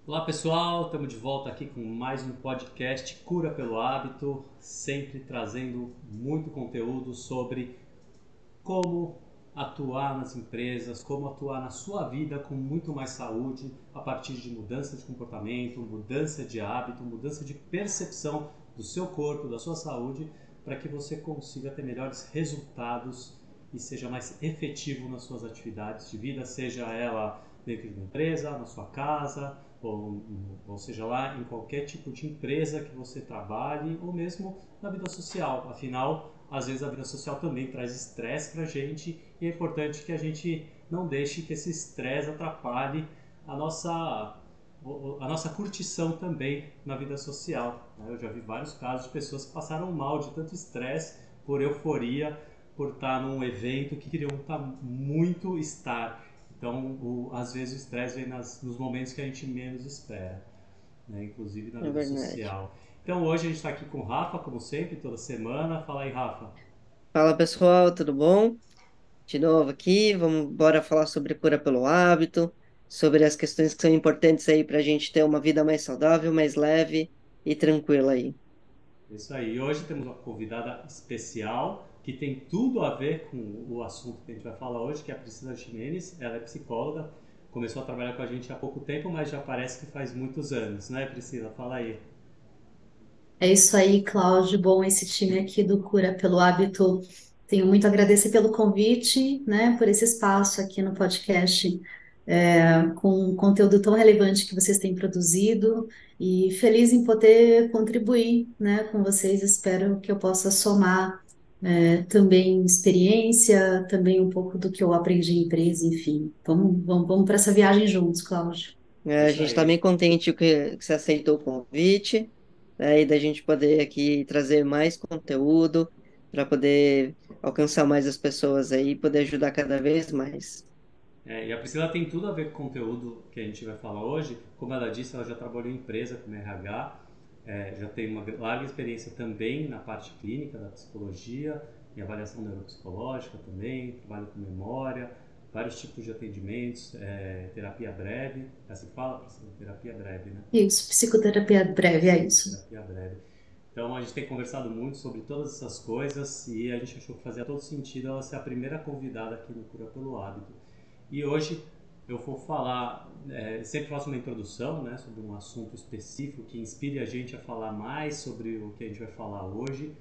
Olá pessoal, estamos de volta aqui com mais um podcast Cura pelo Hábito, sempre trazendo muito conteúdo sobre como atuar nas empresas, como atuar na sua vida com muito mais saúde a partir de mudança de comportamento, mudança de hábito, mudança de percepção do seu corpo, da sua saúde, para que você consiga ter melhores resultados e seja mais efetivo nas suas atividades de vida, seja ela dentro de uma empresa, na sua casa, ou seja lá em qualquer tipo de empresa que você trabalhe, ou mesmo na vida social. Afinal, às vezes a vida social também traz estresse para a gente e é importante que a gente não deixe que esse estresse atrapalhe a nossa, a nossa curtição também na vida social. Eu já vi vários casos de pessoas que passaram mal de tanto estresse por euforia, por estar num evento que queriam muito estar. Então, às vezes o estresse vem nos momentos que a gente menos espera, né? Inclusive na É vida verdade. social. Então hoje a gente está aqui com o Rafa, como sempre, toda semana. Fala aí, Rafa. Fala pessoal, tudo bom? De novo aqui, vamos bora falar sobre cura pelo hábito, sobre as questões que são importantes aí para a gente ter uma vida mais saudável, mais leve e tranquila aí. Isso aí. E hoje temos uma convidada especial que tem tudo a ver com o assunto que a gente vai falar hoje, que é a Priscila Ximenes. Ela é psicóloga, começou a trabalhar com a gente há pouco tempo, mas já parece que faz muitos anos, né, Priscila? Fala aí. É isso aí, Cláudio. Bom, esse time aqui do Cura pelo Hábito, tenho muito a agradecer pelo convite, né, por esse espaço aqui no podcast, com um conteúdo tão relevante que vocês têm produzido e feliz em poder contribuir, né, com vocês. Espero que eu possa somar, também experiência, também um pouco do que eu aprendi em empresa, enfim. Vamos para essa viagem juntos, Cláudio. A Isso gente está bem aí. contente que você aceitou o convite, né, e da gente poder aqui trazer mais conteúdo para poder alcançar mais as pessoas aí e poder ajudar cada vez mais. E a Priscila tem tudo a ver com o conteúdo que a gente vai falar hoje. Como ela disse, ela já trabalhou em empresa como RH, já tem uma larga experiência também na parte clínica da psicologia, em avaliação neuropsicológica também, trabalho com memória, vários tipos de atendimentos, terapia breve, é assim que fala, Priscila? Terapia breve, né? Isso, psicoterapia breve, é isso. Psicoterapia breve. Então a gente tem conversado muito sobre todas essas coisas e a gente achou que fazia todo sentido ela ser a primeira convidada aqui no Cura pelo Hábito. E hoje eu vou falar, sempre faço uma introdução, né, sobre um assunto específico que inspire a gente a falar mais sobre o que a gente vai falar hoje.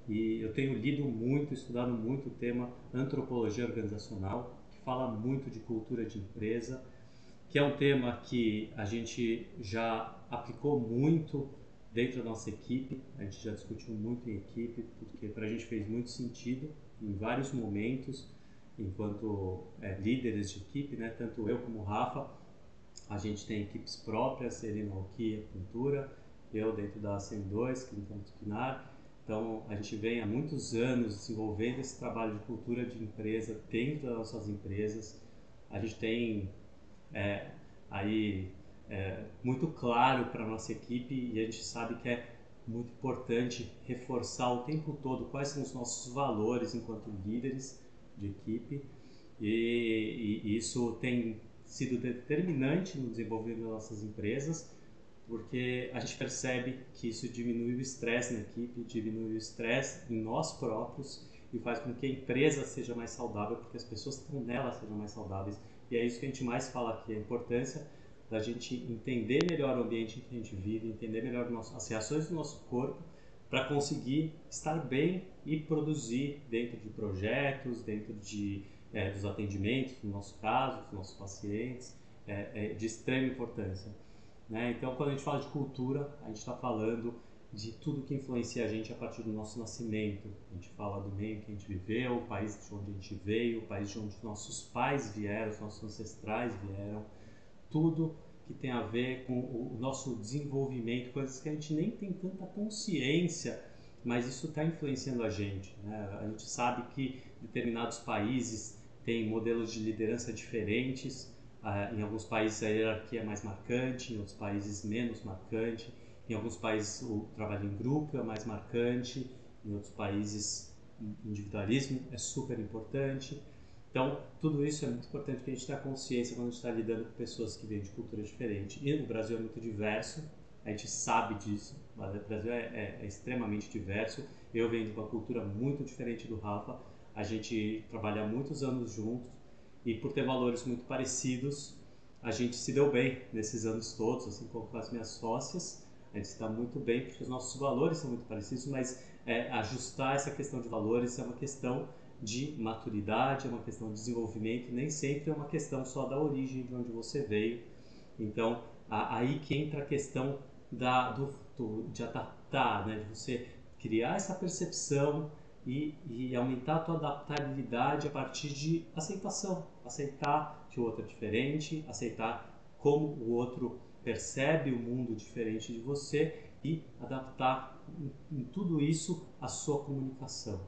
E eu tenho lido muito, estudado muito o tema antropologia organizacional, que fala muito de cultura de empresa, que é um tema que a gente já aplicou muito dentro da nossa equipe, a gente já discutiu muito em equipe, porque para a gente fez muito sentido em vários momentos, enquanto líderes de equipe, né? Tanto eu como o Rafa, a gente tem equipes próprias, ele na Alquia Pintura, eu dentro da CM2, Clínica Multidisciplinar. Então, a gente vem há muitos anos desenvolvendo esse trabalho de cultura de empresa dentro das nossas empresas. A gente tem é, aí muito claro para a nossa equipe e a gente sabe que é muito importante reforçar o tempo todo quais são os nossos valores enquanto líderes de equipe e isso tem sido determinante no desenvolvimento das nossas empresas porque a gente percebe que isso diminui o estresse na equipe, diminui o estresse em nós próprios e faz com que a empresa seja mais saudável, porque as pessoas que estão nela sejam mais saudáveis. E é isso que a gente mais fala aqui, a importância da gente entender melhor o ambiente em que a gente vive, entender melhor as reações do nosso corpo, para conseguir estar bem e produzir dentro de projetos, dentro dos atendimentos, no nosso caso, dos nossos pacientes, de extrema importância. Né? Então, quando a gente fala de cultura, a gente está falando de tudo que influencia a gente a partir do nosso nascimento. A gente fala do meio que a gente viveu, o país de onde a gente veio, o país de onde nossos pais vieram, os nossos ancestrais vieram, tudo que tem a ver com o nosso desenvolvimento, coisas que a gente nem tem tanta consciência, mas isso está influenciando a gente. Né? A gente sabe que determinados países têm modelos de liderança diferentes, em alguns países a hierarquia é mais marcante, em outros países menos marcante, em alguns países o trabalho em grupo é mais marcante, em outros países o individualismo é super importante. Então, tudo isso é muito importante que a gente tenha consciência quando a gente está lidando com pessoas que vêm de cultura diferente. E o Brasil é muito diverso, a gente sabe disso, o Brasil é extremamente diverso. Eu venho de uma cultura muito diferente do Rafa, a gente trabalha há muitos anos juntos e por ter valores muito parecidos, a gente se deu bem nesses anos todos, assim como com as minhas sócias. A gente está muito bem porque os nossos valores são muito parecidos, mas ajustar essa questão de valores é uma questão de maturidade, é uma questão de desenvolvimento, nem sempre é uma questão só da origem de onde você veio. Então, aí que entra a questão de adaptar, né? De você criar essa percepção e aumentar a tua adaptabilidade a partir de aceitação, aceitar que o outro é diferente, aceitar como o outro percebe o mundo diferente de você e adaptar em tudo isso a sua comunicação,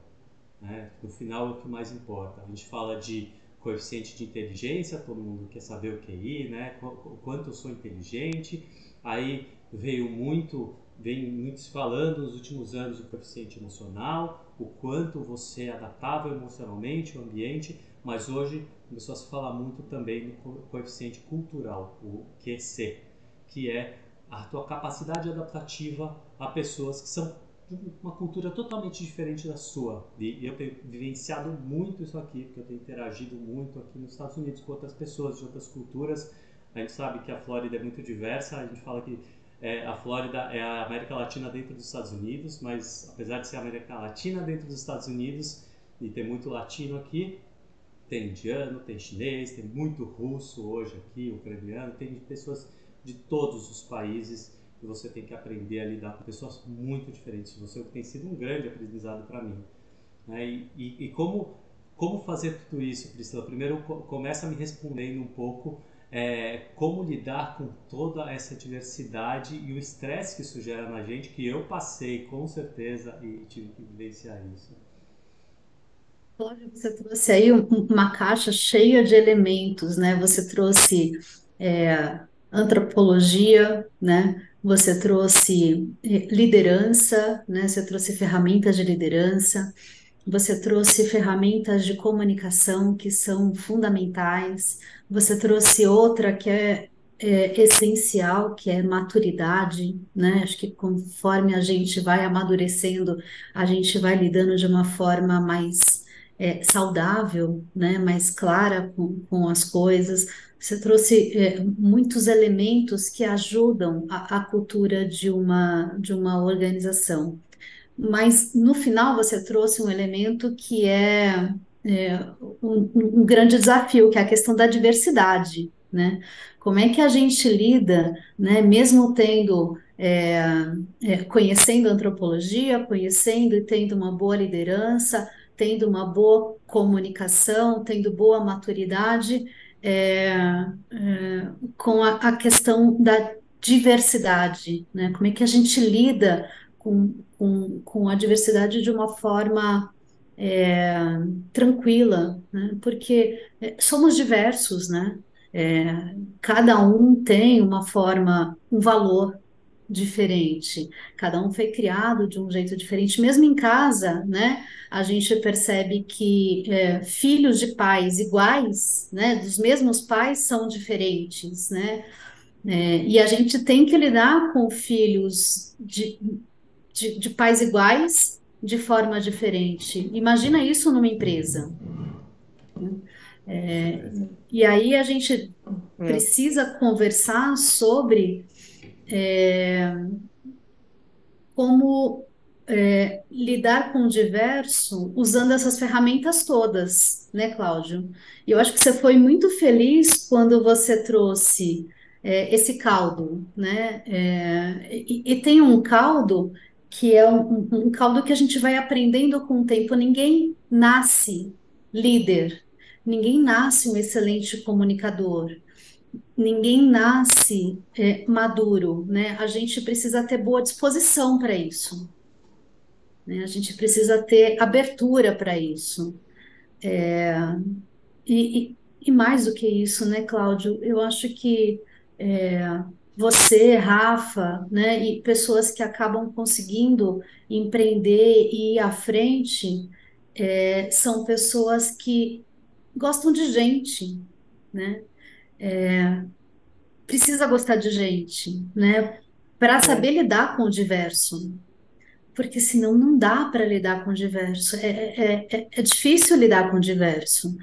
né? No final é o que mais importa. A gente fala de coeficiente de inteligência, todo mundo quer saber o QI, né? O quanto eu sou inteligente. Aí vem muitos falando nos últimos anos do coeficiente emocional, o quanto você é adaptável emocionalmente ao ambiente, mas hoje começou a se falar muito também no coeficiente cultural, o QC, que é a tua capacidade adaptativa a pessoas que são de uma cultura totalmente diferente da sua. E eu tenho vivenciado muito isso aqui, porque eu tenho interagido muito aqui nos Estados Unidos com outras pessoas de outras culturas. A gente sabe que a Flórida é muito diversa, a gente fala que a Flórida é a América Latina dentro dos Estados Unidos, mas apesar de ser a América Latina dentro dos Estados Unidos e ter muito latino aqui, tem indiano, tem chinês, tem muito russo hoje aqui, ucraniano, tem pessoas de todos os países e você tem que aprender a lidar com pessoas muito diferentes. Você tem sido um grande aprendizado para mim, né? E como fazer tudo isso, Priscila? Primeiro começa me respondendo um pouco como lidar com toda essa diversidade e o estresse que isso gera na gente, que eu passei com certeza e tive que vivenciar isso. Cláudio, você trouxe aí uma caixa cheia de elementos, né? Você trouxe antropologia, né? Você trouxe liderança, né? Você trouxe ferramentas de liderança, você trouxe ferramentas de comunicação que são fundamentais, você trouxe outra que é essencial, que é maturidade, né? Acho que conforme a gente vai amadurecendo, a gente vai lidando de uma forma mais saudável, né? Mais clara com as coisas. Você trouxe muitos elementos que ajudam a cultura de uma organização. Mas no final você trouxe um elemento que é um grande desafio, que é a questão da diversidade, né? Como é que a gente lida, né, mesmo tendo, conhecendo antropologia, conhecendo e tendo uma boa liderança, tendo uma boa comunicação, tendo boa maturidade, é, com a questão da diversidade, né? Como é que a gente lida com a diversidade de uma forma é, tranquila, né? Porque somos diversos, né? Cada um tem uma forma, um valor diferente. Cada um foi criado de um jeito diferente. Mesmo em casa, né? A gente percebe que filhos de pais iguais, né? Dos mesmos pais são diferentes, né? E a gente tem que lidar com filhos de pais iguais de forma diferente. Imagina isso numa empresa, né? Com É, certeza. e aí a gente É, precisa conversar sobre como lidar com o diverso usando essas ferramentas todas, né, Cláudio? E eu acho que você foi muito feliz quando você trouxe esse caldo, né? E tem um caldo que é um caldo que a gente vai aprendendo com o tempo. Ninguém nasce líder, ninguém nasce um excelente comunicador. Ninguém nasce maduro, né? A gente precisa ter boa disposição para isso, né? A gente precisa ter abertura para isso. E mais do que isso, né, Cláudio? Eu acho que é, você, Rafa, né, e pessoas que acabam conseguindo empreender e ir à frente, são pessoas que gostam de gente, né? Precisa gostar de gente, né? Para É, saber lidar com o diverso, porque senão não dá para lidar com o diverso. É difícil lidar com o diverso,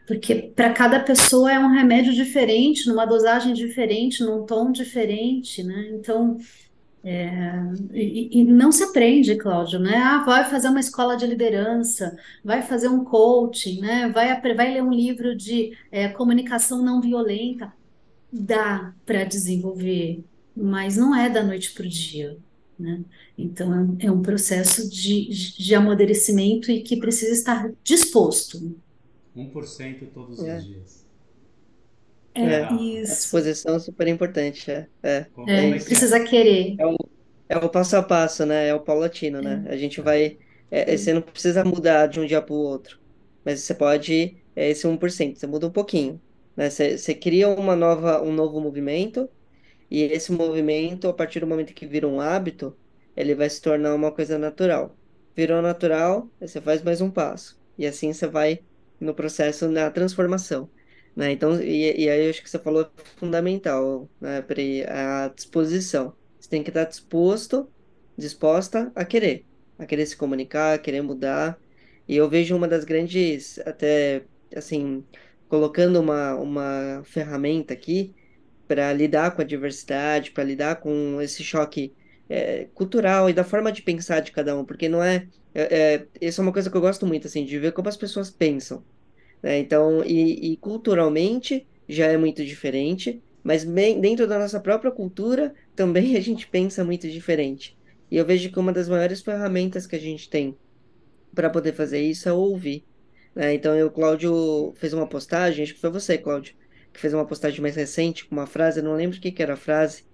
porque para cada pessoa é um remédio diferente, numa dosagem diferente, num tom diferente, né? Então, e não se aprende, Cláudio, né? Ah, vai fazer uma escola de liderança, vai fazer um coaching, né? Vai ler um livro de comunicação não violenta. Dá para desenvolver, mas não é da noite para o dia, né? Então, é um processo de amadurecimento e que precisa estar disposto. 1% todos os é, dias. Né, é. Rafa? A Isso, disposição é super importante, é Como é que isso. é? precisa querer. É o, é o passo a passo, né? É o paulatino, né? A gente vai. Você não precisa mudar de um dia para o outro, mas você pode, esse 1%, você muda um pouquinho, né? Você cria um novo movimento. E esse movimento, a partir do momento que vira um hábito, ele vai se tornar uma coisa natural. Virou natural, aí você faz mais um passo. E assim você vai no processo, na transformação, né? Então, e aí eu acho que você falou fundamental, né, Pri? A disposição. Você tem que estar disposta a querer se comunicar, a querer mudar. E eu vejo uma das grandes, até, assim, colocando uma ferramenta aqui, para lidar com a diversidade, para lidar com esse choque cultural e da forma de pensar de cada um, porque não isso é uma coisa que eu gosto muito, assim, de ver como as pessoas pensam, né? Então, e culturalmente já é muito diferente, mas dentro da nossa própria cultura também a gente pensa muito diferente. E eu vejo que uma das maiores ferramentas que a gente tem para poder fazer isso é ouvir, né? Então, o Cláudio fez uma postagem, acho que foi você, Cláudio, que fez uma postagem mais recente com uma frase, eu não lembro o que que era a frase,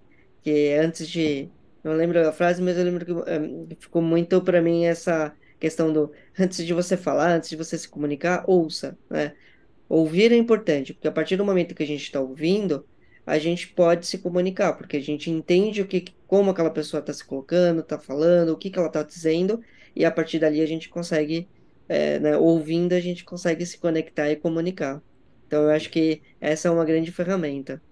que antes de, não lembro a frase, mas eu lembro que ficou muito para mim essa questão do antes de você falar, antes de você se comunicar, ouça, né? Ouvir é importante, porque a partir do momento que a gente está ouvindo, a gente pode se comunicar, porque a gente entende como aquela pessoa está se colocando, está falando, o que que ela está dizendo, e a partir dali a gente consegue, né, ouvindo, a gente consegue se conectar e comunicar. Então, eu acho que essa é uma grande ferramenta.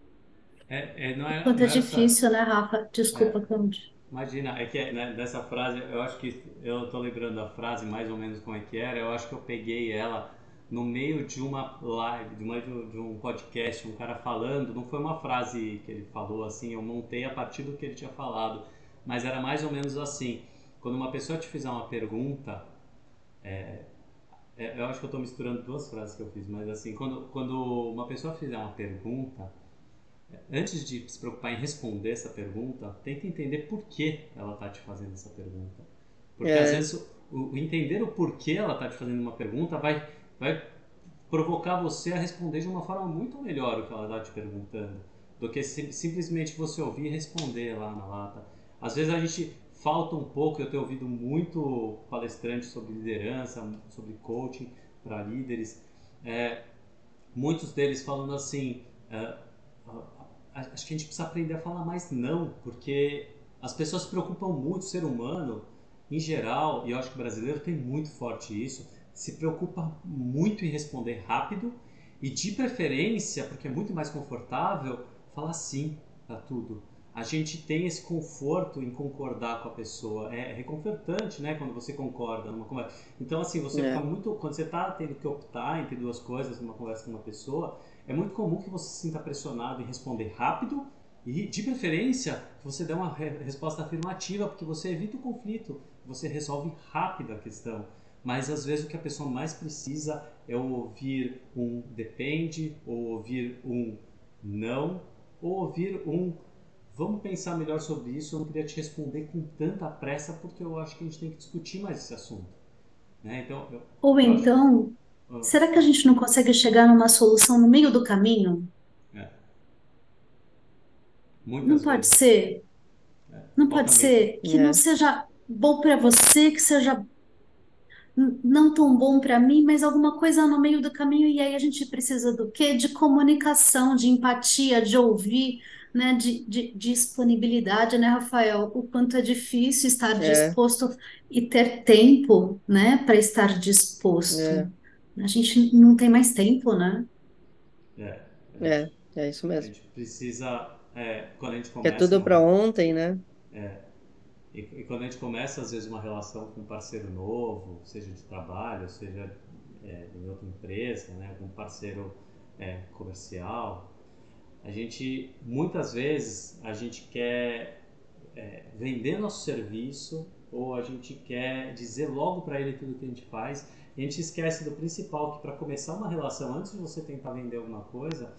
Não é, Quanto é não era essa. difícil, né, Rafa? É, Desculpa, Cláudio. imagina, é que né, dessa frase, eu acho que eu tô lembrando da frase mais ou menos como é que era. Eu acho que eu peguei ela no meio de uma live, de um podcast, um cara falando. Não foi uma frase que ele falou assim, eu montei a partir do que ele tinha falado, mas era mais ou menos assim: quando uma pessoa te fizer uma pergunta, eu acho que eu estou misturando duas frases que eu fiz, mas assim, quando uma pessoa fizer uma pergunta, antes de se preocupar em responder essa pergunta, tenta entender por que ela está te fazendo essa pergunta. Porque às É, vezes o entender o porquê ela está te fazendo uma pergunta vai provocar você a responder de uma forma muito melhor o que ela está te perguntando, do que simplesmente você ouvir e responder lá na lata. Às vezes a gente falta um pouco, eu tenho ouvido muito palestrante sobre liderança, sobre coaching para líderes, é, muitos deles falando assim, acho que a gente precisa aprender a falar mais não, porque as pessoas se preocupam muito, o ser humano, em geral, e eu acho que o brasileiro tem muito forte isso, se preocupa muito em responder rápido e de preferência, porque é muito mais confortável, falar sim para tudo. A gente tem esse conforto em concordar com a pessoa. É reconfortante, né, quando você concorda numa conversa. Então, assim, você fica é, muito. Quando você está tendo que optar entre duas coisas numa conversa com uma pessoa, é muito comum que você se sinta pressionado em responder rápido e, de preferência, que você dê uma resposta afirmativa, porque você evita o conflito, você resolve rápido a questão. Mas às vezes o que a pessoa mais precisa é ouvir um depende, ou ouvir um não, ou ouvir um vamos pensar melhor sobre isso. Eu não queria te responder com tanta pressa, porque eu acho que a gente tem que discutir mais esse assunto. Né? Então, Ou eu acho. então, será que a Fala. gente não consegue chegar numa solução no meio do caminho? É, Não muitas pode vezes. ser. Não Falta pode meio. ser que não é, seja bom para você, que seja não tão bom para mim, mas alguma coisa no meio do caminho. E aí a gente precisa do quê? De comunicação, de empatia, de ouvir, né? De disponibilidade, né, Rafael? O quanto é difícil estar é, disposto e ter tempo, né, para estar é. disposto. A gente não tem mais tempo, né? É, a É, gente, é isso a mesmo. gente precisa, quando a gente Que é começa tudo uma, para ontem, né? e quando a gente começa às vezes uma relação com um parceiro novo, seja de trabalho, seja em outra empresa, né, algum parceiro comercial, a gente muitas vezes a gente quer vender nosso serviço ou a gente quer dizer logo para ele tudo que a gente faz. E a gente esquece do principal, que para começar uma relação, antes de você tentar vender alguma coisa,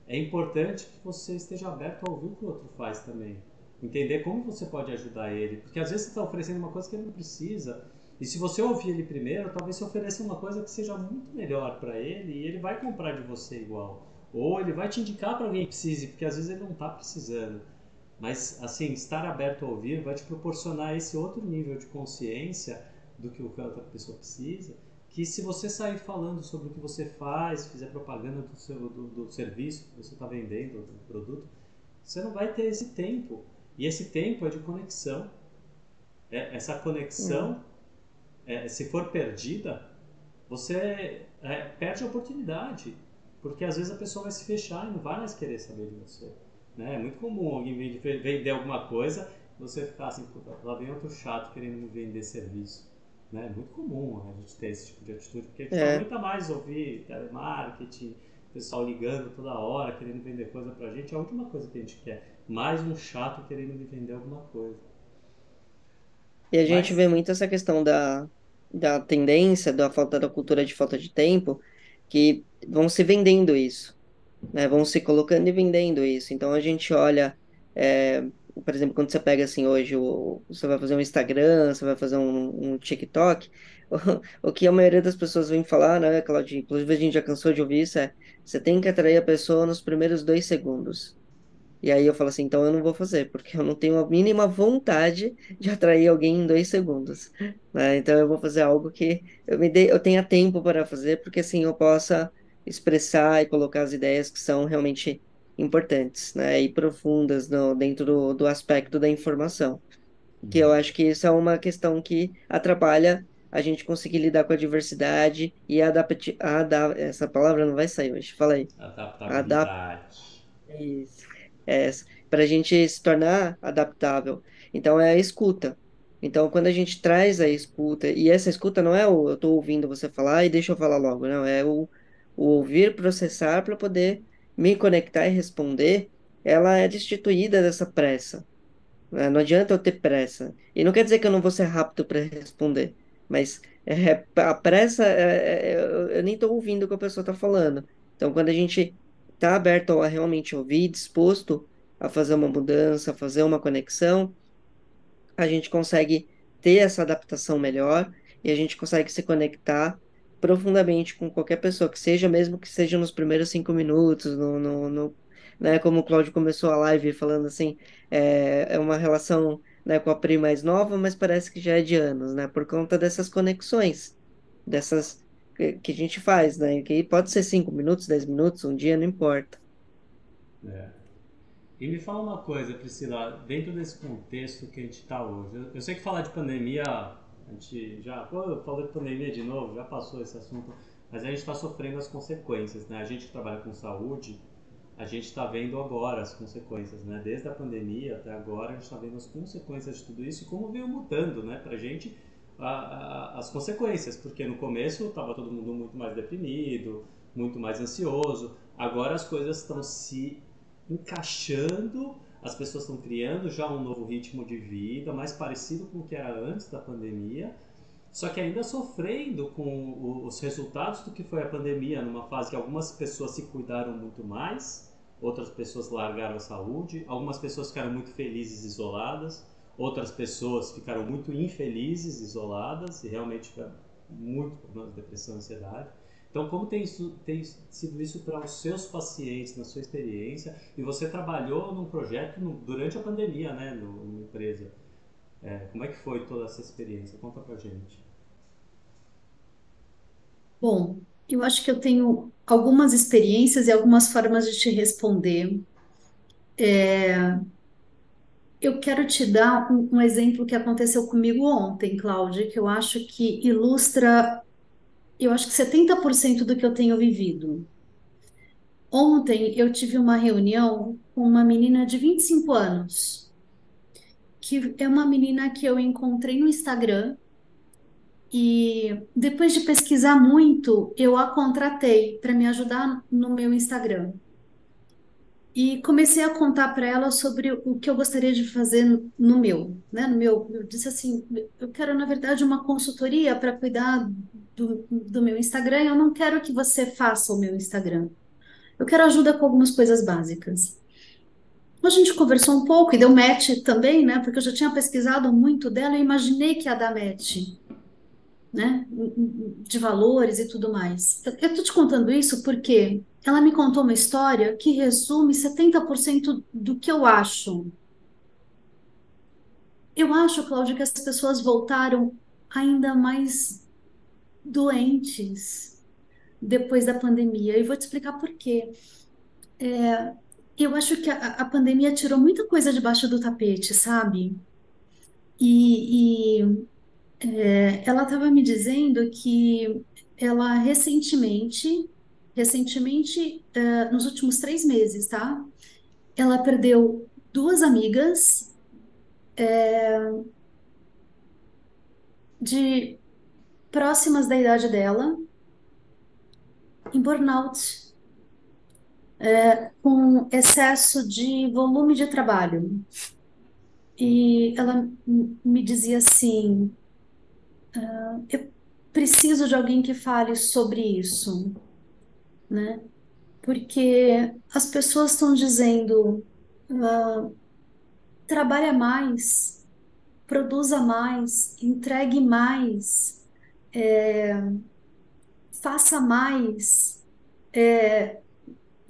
é importante que você esteja aberto a ouvir o que o outro faz também. Entender como você pode ajudar ele. Porque às vezes você está oferecendo uma coisa que ele não precisa. E se você ouvir ele primeiro, talvez você ofereça uma coisa que seja muito melhor para ele e ele vai comprar de você igual. Ou ele vai te indicar para alguém que precise, porque às vezes ele não está precisando. Mas, assim, estar aberto a ouvir vai te proporcionar esse outro nível de consciência do que a outra pessoa precisa, que se você sair falando sobre o que você faz, fizer propaganda do serviço que você está vendendo, do produto, você não vai ter esse tempo. E esse tempo é de conexão. Essa Hum. conexão, se for perdida, você perde a oportunidade. Porque às vezes a pessoa vai se fechar e não vai mais querer saber de você. Né? É muito comum alguém vender alguma coisa, você ficar assim, puta, lá vem outro chato querendo me vender serviço. Né? É muito comum a gente ter esse tipo de atitude, porque a gente não É. aguenta mais ouvir telemarketing, pessoal ligando toda hora, querendo vender coisa pra gente. É a última coisa que a gente quer. Mais um chato querendo me vender alguma coisa. E a gente Mas, vê muito essa questão da tendência, da falta da cultura de falta de tempo, que vão se vendendo isso, né? Vão se colocando e vendendo isso. Então a gente olha, é, por exemplo, quando você pega assim hoje, você vai fazer um Instagram, você vai fazer um TikTok, o que a maioria das pessoas vem falar, né, Claudinho? Inclusive a gente já cansou de ouvir isso, você tem que atrair a pessoa nos primeiros 2 segundos. E aí eu falo assim, então eu não vou fazer, porque eu não tenho a mínima vontade de atrair alguém em 2 segundos, né? Então eu vou fazer algo que eu tenha tempo para fazer, porque assim eu possa expressar e colocar as ideias que são realmente importantes, né? E profundas dentro do aspecto da informação. Que eu acho que isso é uma questão que atrapalha a gente conseguir lidar com a diversidade e essa palavra não vai sair hoje, fala aí. adaptabilidade. Isso. É, para a gente se tornar adaptável. Então, é a escuta. Então, quando a gente traz a escuta, e essa escuta não é o eu estou ouvindo você falar e deixa eu falar logo, não, é o ouvir, processar para poder me conectar e responder, ela é destituída dessa pressa, né? Não adianta eu ter pressa. E não quer dizer que eu não vou ser rápido para responder, mas a pressa, eu nem estou ouvindo o que a pessoa está falando. Então, quando a gente está aberto a realmente ouvir, disposto a fazer uma mudança, a fazer uma conexão, a gente consegue ter essa adaptação melhor e a gente consegue se conectar profundamente com qualquer pessoa, que seja, mesmo que seja nos primeiros 5 minutos, né, como o Cláudio começou a live falando assim, é uma relação, né, com a Pri mais nova, mas parece que já é de anos, né, por conta dessas conexões, dessas que a gente faz, né, que pode ser 5 minutos, 10 minutos, um dia, não importa. É. E me fala uma coisa, Priscila, dentro desse contexto que a gente está hoje, eu sei que falar de pandemia, a gente já, pô, falou de pandemia de novo, já passou esse assunto, mas a gente está sofrendo as consequências, né? A gente que trabalha com saúde, a gente está vendo agora as consequências, né? Desde a pandemia até agora, a gente está vendo as consequências de tudo isso e como veio mudando, né? Pra gente, as consequências, porque no começo estava todo mundo muito mais deprimido, muito mais ansioso, agora as coisas estão se encaixando, as pessoas estão criando já um novo ritmo de vida, mais parecido com o que era antes da pandemia, só que ainda sofrendo com os resultados do que foi a pandemia, numa fase que algumas pessoas se cuidaram muito mais, outras pessoas largaram a saúde, algumas pessoas ficaram muito felizes isoladas, outras pessoas ficaram muito infelizes isoladas e realmente tiveram muito problema de depressão e ansiedade. Então, como tem sido isso para os seus pacientes, na sua experiência? E você trabalhou num projeto durante a pandemia, né, numa empresa. Como é que foi toda essa experiência? Conta pra gente. Bom, eu acho que eu tenho algumas experiências e algumas formas de te responder. Eu quero te dar um exemplo que aconteceu comigo ontem, Cláudia, que eu acho que ilustra eu acho que 70% do que eu tenho vivido. Ontem eu tive uma reunião com uma menina de 25 anos, que é uma menina que eu encontrei no Instagram e depois de pesquisar muito, eu a contratei para me ajudar no meu Instagram. E comecei a contar para ela sobre o que eu gostaria de fazer no meu, né? No meu, eu disse assim, eu quero, na verdade, uma consultoria para cuidar do meu Instagram. Eu não quero que você faça o meu Instagram. Eu quero ajuda com algumas coisas básicas. A gente conversou um pouco e deu match também, né? Porque eu já tinha pesquisado muito dela e imaginei que ia dar match, né? De valores e tudo mais. Eu tô te contando isso porque ela me contou uma história que resume 70% do que eu acho. Eu acho, Cláudia, que as pessoas voltaram ainda mais doentes depois da pandemia. E vou te explicar por quê. Eu acho que a pandemia tirou muita coisa debaixo do tapete, sabe? E ela estava me dizendo que ela recentemente, nos últimos 3 meses, tá? Ela perdeu duas amigas de próximas da idade dela em burnout, com excesso de volume de trabalho. E ela me dizia assim: eu preciso de alguém que fale sobre isso, né? Porque as pessoas estão dizendo, ah, trabalha mais, produza mais, entregue mais, faça mais.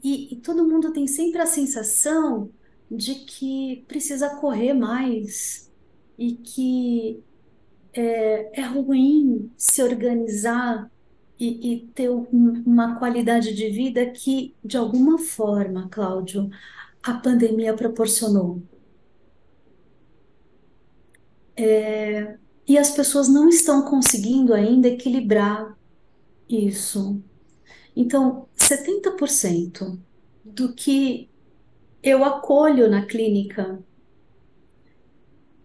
E todo mundo tem sempre a sensação de que precisa correr mais e que é ruim se organizar e ter uma qualidade de vida que, de alguma forma, Cláudio, a pandemia proporcionou. E as pessoas não estão conseguindo ainda equilibrar isso. Então, 70% do que eu acolho na clínica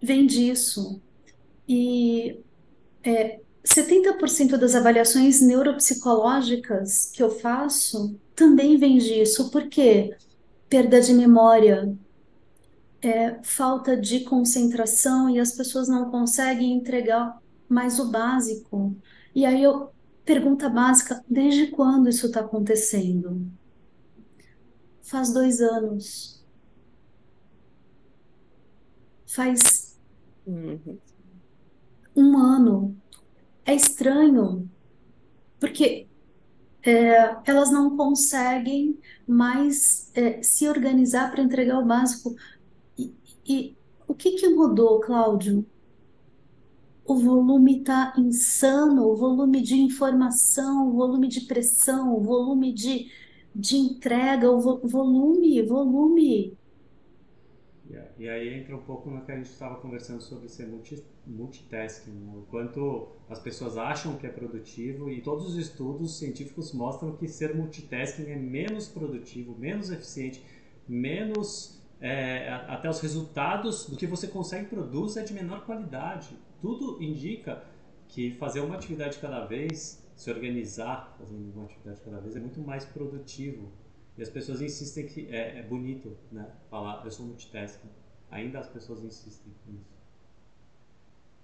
vem disso. E 70% das avaliações neuropsicológicas que eu faço também vem disso. Por quê? Perda de memória, falta de concentração e as pessoas não conseguem entregar mais o básico. E aí eu pergunta básica, desde quando isso está acontecendo? Faz 2 anos. Faz Uhum. 1 ano. É estranho, porque elas não conseguem mais se organizar para entregar o básico. E, e o que que mudou, Cláudio? O volume está insano, o volume de informação, o volume de pressão, o volume de entrega, o volume. E aí entra um pouco no que a gente estava conversando sobre ser multitasking, né? O quanto as pessoas acham que é produtivo e todos os estudos científicos mostram que ser multitasking é menos produtivo, menos eficiente, menos até os resultados do que você consegue produzir é de menor qualidade. Tudo indica que fazer uma atividade cada vez, se organizar fazendo uma atividade cada vez é muito mais produtivo. E as pessoas insistem que é bonito, né? Falar, eu sou multitasking. Ainda as pessoas insistem nisso.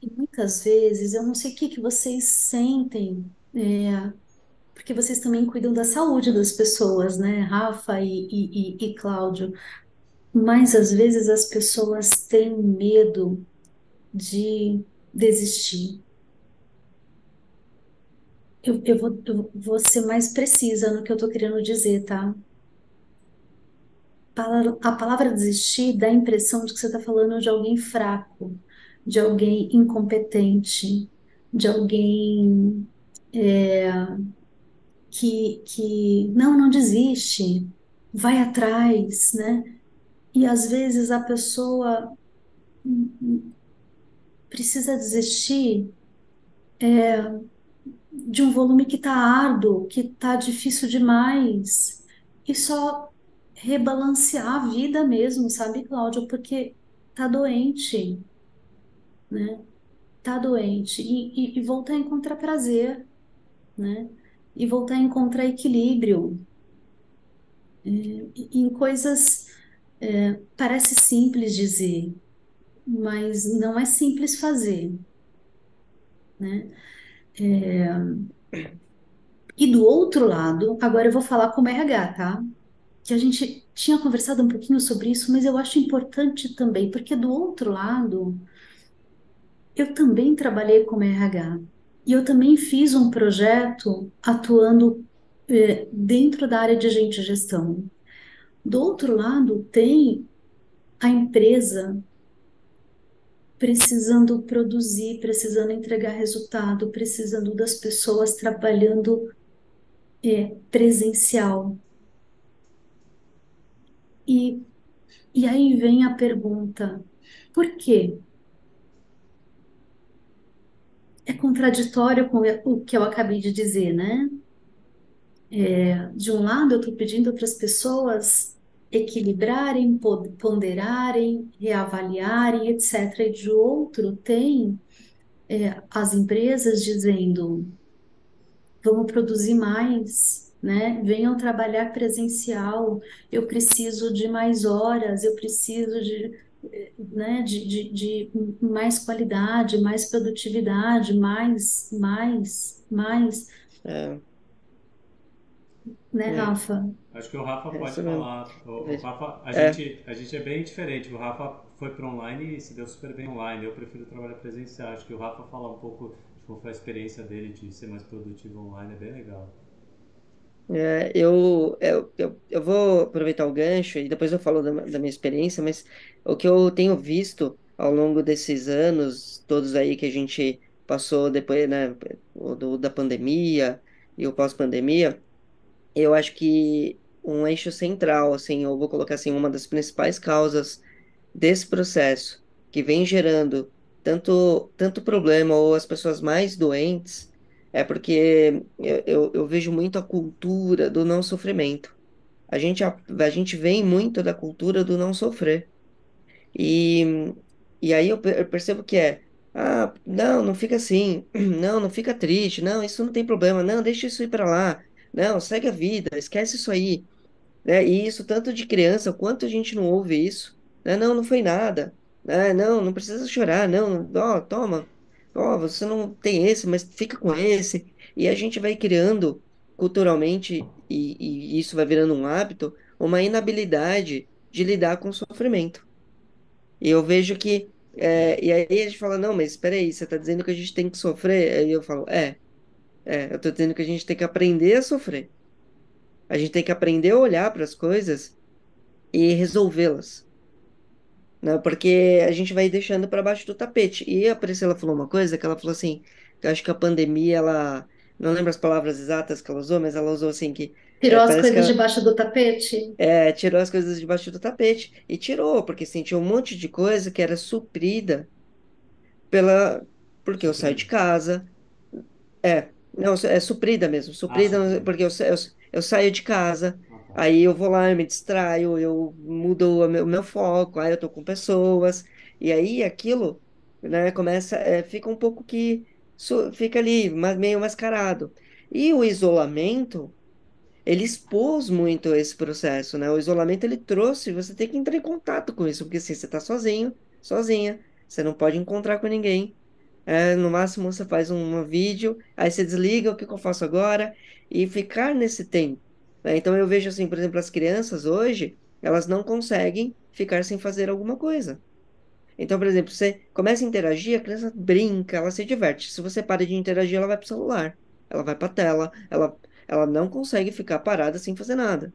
E muitas vezes, eu não sei o que que vocês sentem, porque vocês também cuidam da saúde das pessoas, né, Rafa e Cláudio, mas às vezes as pessoas têm medo de desistir. Eu vou ser mais precisa no que eu estou querendo dizer, tá? A palavra desistir dá a impressão de que você está falando de alguém fraco, de alguém incompetente, de alguém que não desiste, vai atrás, né? E às vezes a pessoa precisa desistir de um volume que está árduo, que está difícil demais, e só rebalancear a vida mesmo, sabe, Cláudia? Porque tá doente, né? Tá doente. E voltar a encontrar prazer, né? E voltar a encontrar equilíbrio em coisas, parece simples dizer, mas não é simples fazer, né? E do outro lado, agora eu vou falar como RH, tá? Que a gente tinha conversado um pouquinho sobre isso, mas eu acho importante também, porque do outro lado, eu também trabalhei como RH e eu também fiz um projeto atuando dentro da área de agente de gestão. Do outro lado, tem a empresa precisando produzir, precisando entregar resultado, precisando das pessoas trabalhando presencial. E, e aí vem a pergunta: por quê? É contraditório com o que eu acabei de dizer, né? De um lado, eu estou pedindo para as pessoas equilibrarem, ponderarem, reavaliarem, etc. E de outro, tem as empresas dizendo: vamos produzir mais, né? Venham trabalhar presencial, eu preciso de mais horas, eu preciso né, de mais qualidade, mais produtividade, mais, É, né, é, Rafa? Acho que o Rafa é pode isso mesmo. falar. Eu O vejo. Rafa, É, a gente é bem diferente. O Rafa foi para online e se deu super bem online. Eu prefiro trabalhar presencial. Acho que o Rafa falar um pouco de como foi a experiência dele de ser mais produtivo online é bem legal. eu vou aproveitar o gancho e depois eu falo da minha experiência, mas o que eu tenho visto ao longo desses anos, todos aí que a gente passou depois, né, da pandemia e o pós-pandemia, eu acho que um eixo central, assim, eu vou colocar assim, uma das principais causas desse processo que vem gerando tanto problema ou as pessoas mais doentes, é porque eu vejo muito a cultura do não sofrimento. A gente vem muito da cultura do não sofrer. E, e aí eu percebo que não, não fica assim, não, não fica triste, não, isso não tem problema, não, deixa isso ir para lá, não, segue a vida, esquece isso aí, né? E isso tanto de criança, quanto a gente não ouve isso, né? Não, não foi nada, né? Não, não precisa chorar, não, ó, toma, ó, você não tem esse, mas fica com esse, e a gente vai criando culturalmente, e isso vai virando um hábito, uma inabilidade de lidar com o sofrimento. E eu vejo que, e aí a gente fala, não, mas espera aí, você está dizendo que a gente tem que sofrer? Aí eu falo, eu estou dizendo que a gente tem que aprender a sofrer. A gente tem que aprender a olhar para as coisas e resolvê-las, né? Porque a gente vai deixando para baixo do tapete. E a Priscila falou uma coisa que ela falou assim, que eu acho que a pandemia, ela, não lembro as palavras exatas que ela usou, mas ela usou assim que Tirou as parece que coisas ela debaixo do tapete? tirou as coisas debaixo do tapete. E tirou, porque sentiu um monte de coisa que era suprida pela... Porque eu saio de Suprido. casa. Não, é suprida mesmo, Ah, suprida, suprido. porque eu saio de casa, Ah, tá. aí eu vou lá, eu me distraio, eu mudo o meu foco, aí eu tô com pessoas, e aí aquilo, né, fica um pouco que, fica ali, meio mascarado. E o isolamento, ele expôs muito esse processo, né? O isolamento, ele trouxe, você tem que entrar em contato com isso, porque assim, você tá sozinho, sozinha, você não pode encontrar com ninguém. No máximo você faz um vídeo, aí você desliga, o que que eu faço agora? E ficar nesse tempo, né? Então eu vejo assim, por exemplo, as crianças hoje, elas não conseguem ficar sem fazer alguma coisa. Então, por exemplo, você começa a interagir, a criança brinca, ela se diverte. Se você para de interagir, ela vai para o celular, ela vai para a tela, ela não consegue ficar parada sem fazer nada.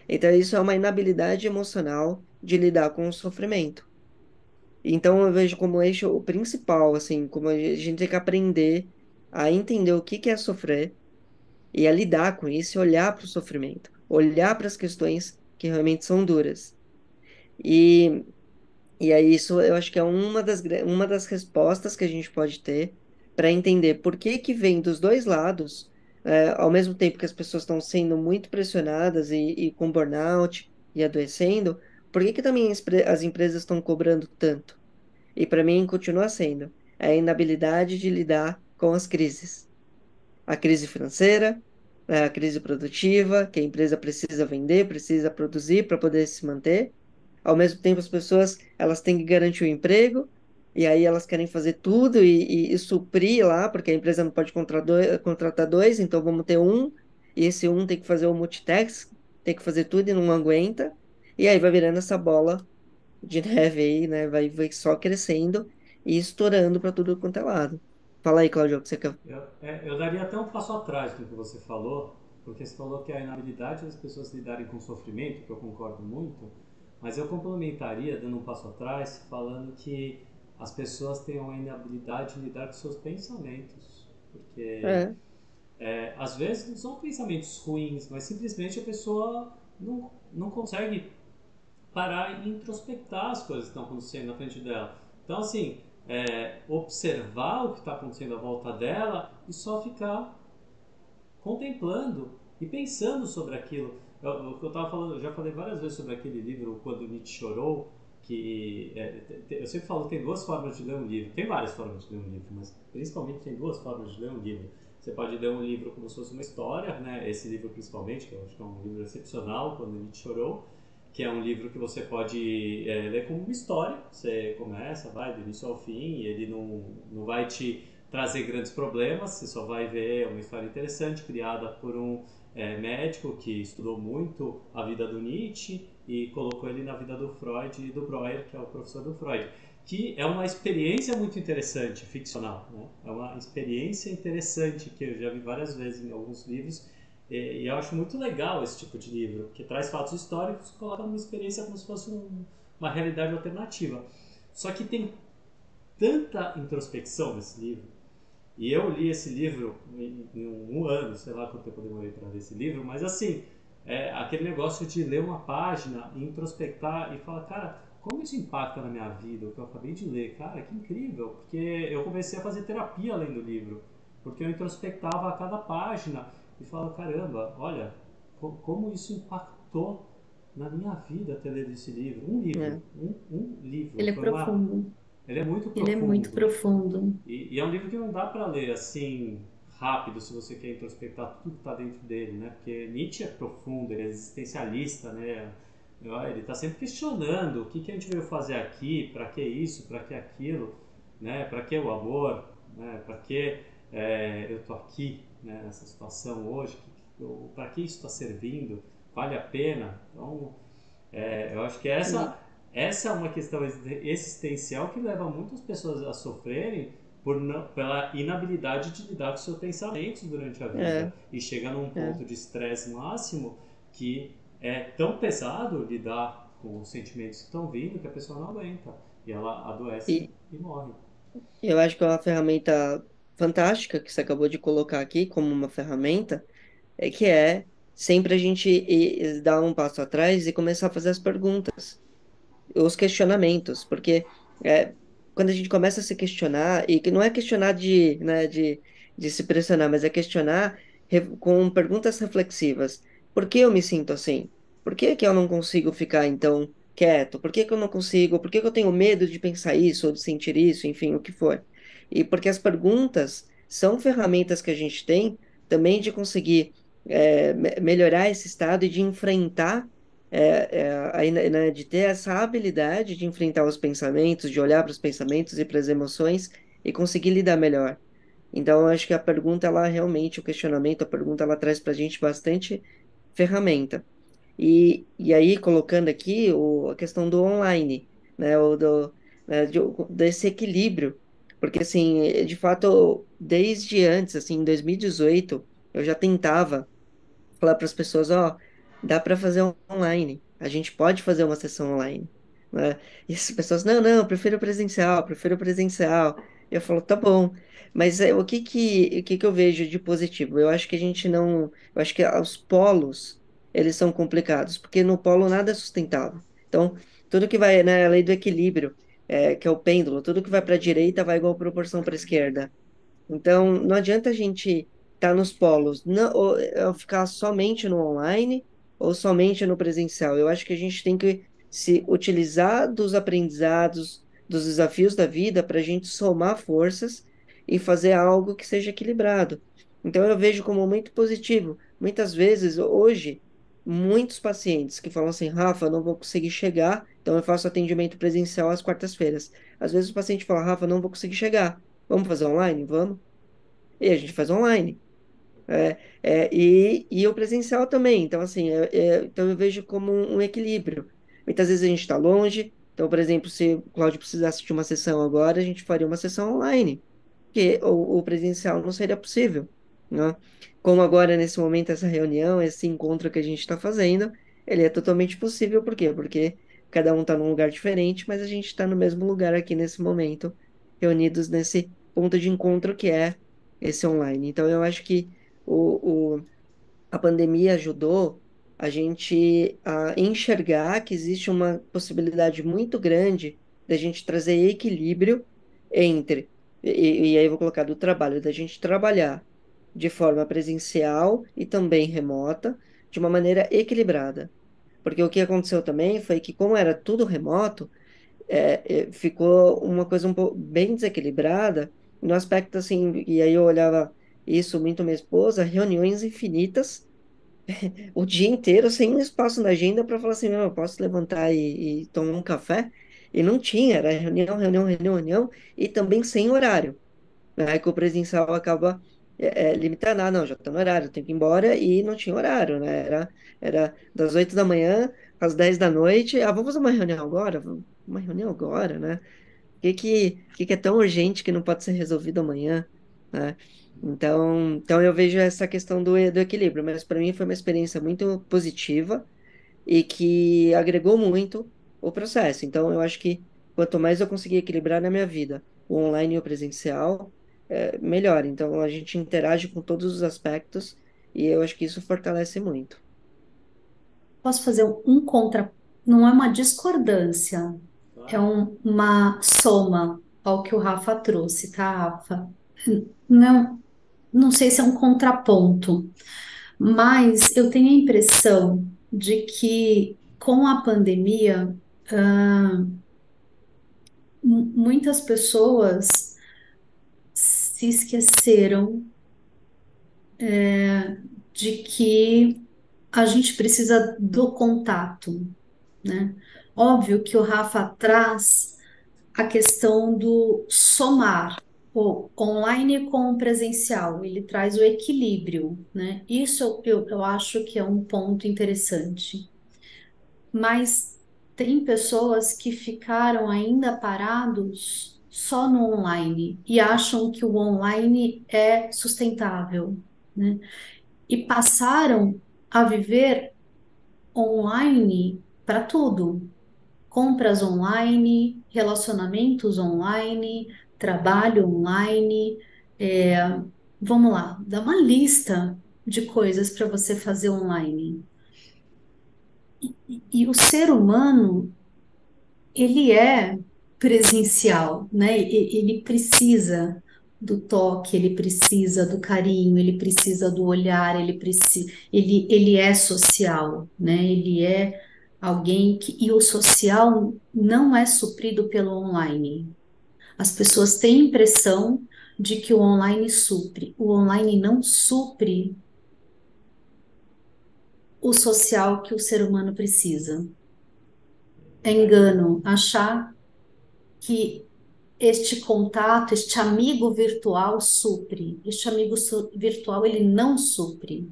Então, isso é uma inabilidade emocional de lidar com o sofrimento. Então eu vejo como eixo o principal, assim, como a gente tem que aprender a entender o que que é sofrer e a lidar com isso, e olhar para o sofrimento, olhar para as questões que realmente são duras. E, e aí isso eu acho que é uma das respostas que a gente pode ter para entender por que que vem dos dois lados, ao mesmo tempo que as pessoas estão sendo muito pressionadas e com burnout e adoecendo, por que que também as empresas estão cobrando tanto? E para mim continua sendo a inabilidade de lidar com as crises. A crise financeira, a crise produtiva, que a empresa precisa vender, precisa produzir para poder se manter. Ao mesmo tempo, as pessoas elas têm que garantir o emprego, e aí elas querem fazer tudo e suprir lá, porque a empresa não pode contratar dois, então vamos ter um, e esse um tem que fazer o multitask, tem que fazer tudo e não aguenta. E aí vai virando essa bola de neve aí, né? Vai só crescendo e estourando para tudo quanto é lado. Fala aí, Claudio, o que você quer? Eu daria até um passo atrás do que você falou, porque você falou que a inabilidade das pessoas lidarem com o sofrimento, que eu concordo muito, mas eu complementaria, dando um passo atrás, falando que as pessoas têm uma inabilidade de lidar com seus pensamentos. Porque É, às vezes não são pensamentos ruins, mas simplesmente a pessoa não consegue parar e introspectar as coisas que estão acontecendo na frente dela. Então, assim, observar o que está acontecendo à volta dela e só ficar contemplando e pensando sobre aquilo. O que eu estava falando, eu já falei várias vezes sobre aquele livro Quando Nietzsche Chorou, que eu sempre falo que tem duas formas de ler um livro. Tem várias formas de ler um livro, mas principalmente tem duas formas de ler um livro. Você pode ler um livro como se fosse uma história, né? Esse livro principalmente, que eu acho que é um livro excepcional, Quando Nietzsche Chorou, que é um livro que você pode ler como uma história. Você começa, vai do início ao fim, e ele não vai te trazer grandes problemas, você só vai ver uma história interessante criada por um médico que estudou muito a vida do Nietzsche e colocou ele na vida do Freud e do Breuer, que é o professor do Freud, que é uma experiência muito interessante, ficcional, né? É uma experiência interessante que eu já vi várias vezes em alguns livros e eu acho muito legal esse tipo de livro, porque traz fatos históricos e coloca numa experiência como se fosse uma realidade alternativa. Só que tem tanta introspecção nesse livro, e eu li esse livro em um ano, sei lá quanto tempo eu demorei para ler esse livro, mas assim, aquele negócio de ler uma página, introspectar e falar, cara, como isso impacta na minha vida, o que eu acabei de ler? Cara, que incrível, porque eu comecei a fazer terapia além do livro, porque eu introspectava a cada página e falava, caramba, olha, como isso impactou na minha vida ter lido esse livro. é. Um livro, Ele é foi uma... profundo. Ele é muito Ele é muito profundo. profundo. E é um livro que não dá para ler assim rápido se você quer introspectar tudo que está dentro dele, né? Porque Nietzsche é profundo, ele é existencialista, né? Ele está sempre questionando o que, que a gente veio fazer aqui, para que isso, para que aquilo, né? Para que o amor, né? Para que eu tô aqui, né? Nessa situação hoje, para que isso está servindo, vale a pena? Então, eu acho que E, essa é uma questão existencial que leva muitas pessoas a sofrerem pela inabilidade de lidar com seus pensamentos durante a é, vida. E chega num é. ponto de estresse máximo que é tão pesado lidar com os sentimentos que estão vindo que a pessoa não aguenta. E ela adoece E e morre. eu acho que é uma ferramenta fantástica que você acabou de colocar aqui como uma ferramenta, que é sempre a gente dar um passo atrás e começar a fazer as perguntas, os questionamentos, porque é, quando a gente começa a se questionar, e que não é questionar de se pressionar, mas é questionar com perguntas reflexivas. Por que eu me sinto assim? Por que que eu não consigo ficar, então, quieto? Por que que eu não consigo? Por que que eu tenho medo de pensar isso, ou de sentir isso, enfim, o que for? E porque as perguntas são ferramentas que a gente tem também de conseguir melhorar esse estado e de enfrentar aí, né, de ter essa habilidade de enfrentar os pensamentos, de olhar para os pensamentos e para as emoções e conseguir lidar melhor. Então, eu acho que a pergunta, ela realmente, o questionamento, a pergunta, ela traz para a gente bastante ferramenta. E aí, colocando aqui a questão do online, né, desse equilíbrio, porque, assim, de fato, desde antes, assim, em 2018, eu já tentava falar para as pessoas, ó, dá para fazer online, a gente pode fazer uma sessão online, né? E as pessoas, não, não, eu prefiro presencial, prefiro presencial. Eu falo, tá bom, mas o que que eu vejo de positivo? Eu acho que a gente não, eu acho que os polos, eles são complicados, porque no polo nada é sustentável. Então, tudo que vai, né, a lei do equilíbrio, que é o pêndulo, tudo que vai para a direita vai igual proporção para a esquerda. Então, não adianta a gente estar nos polos, não, ou ficar somente no online ou somente no presencial. Eu acho que a gente tem que se utilizar dos aprendizados, dos desafios da vida para a gente somar forças e fazer algo que seja equilibrado. Então, eu vejo como muito positivo. Muitas vezes, hoje, muitos pacientes que falam assim, Rafa, eu não vou conseguir chegar, então eu faço atendimento presencial às quartas-feiras. Às vezes o paciente fala, Rafa, eu não vou conseguir chegar. Vamos fazer online? Vamos. E a gente faz online. E o presencial também. Então, assim, então eu vejo como um equilíbrio. Muitas vezes a gente está longe. Então, por exemplo, se o Cláudio precisasse de uma sessão agora, a gente faria uma sessão online, porque o presencial não seria possível, né? Como agora, nesse momento, essa reunião, esse encontro que a gente está fazendo, ele é totalmente possível. Por quê? Porque cada um está num lugar diferente, mas a gente está no mesmo lugar aqui nesse momento, reunidos nesse ponto de encontro que é esse online. Então, eu acho que a pandemia ajudou a gente a enxergar que existe uma possibilidade muito grande da gente trazer equilíbrio entre, e aí eu vou colocar do trabalho, da gente trabalhar de forma presencial e também remota, de uma maneira equilibrada. Porque o que aconteceu também foi que, como era tudo remoto, ficou uma coisa bem desequilibrada, no aspecto assim, e aí eu olhava isso muito minha esposa, reuniões infinitas o dia inteiro sem um espaço na agenda para falar assim, não, eu posso levantar e tomar um café? E não tinha, era reunião, reunião, reunião, reunião, e também sem horário, né? Que o presencial acaba limitando, não, já está no horário, tenho que ir embora, e não tinha horário, né? Era das 8 da manhã às 10 da noite, vamos fazer uma reunião agora? Uma reunião agora, né? O que é tão urgente que não pode ser resolvido amanhã, né? Então eu vejo essa questão do equilíbrio, mas para mim foi uma experiência muito positiva e que agregou muito o processo. Então eu acho que quanto mais eu conseguir equilibrar na minha vida, o online e o presencial, melhor. Então a gente interage com todos os aspectos e eu acho que isso fortalece muito. Posso fazer um contra, não é uma discordância, é Claro. uma soma ao que o Rafa trouxe, tá, Rafa? Não, não sei se é um contraponto, mas eu tenho a impressão de que com a pandemia, muitas pessoas se esqueceram de que a gente precisa do contato, né? Óbvio que o Rafa traz a questão do somar o online com o presencial, ele traz o equilíbrio, né? Isso eu acho que é um ponto interessante. Mas tem pessoas que ficaram ainda parados só no online e acham que o online é sustentável, né? E passaram a viver online para tudo. Compras online, relacionamentos online, trabalho online. é, Vamos lá, dá uma lista de coisas para você fazer online. E o ser humano, ele é presencial, né? Ele precisa do toque, ele precisa do carinho, ele precisa do olhar, ele é social, né? Ele é alguém que, e o social não é suprido pelo online. As pessoas têm a impressão de que o online supre. O online não supre o social que o ser humano precisa. É engano achar que este contato, este amigo virtual supre. Este amigo virtual, ele não supre.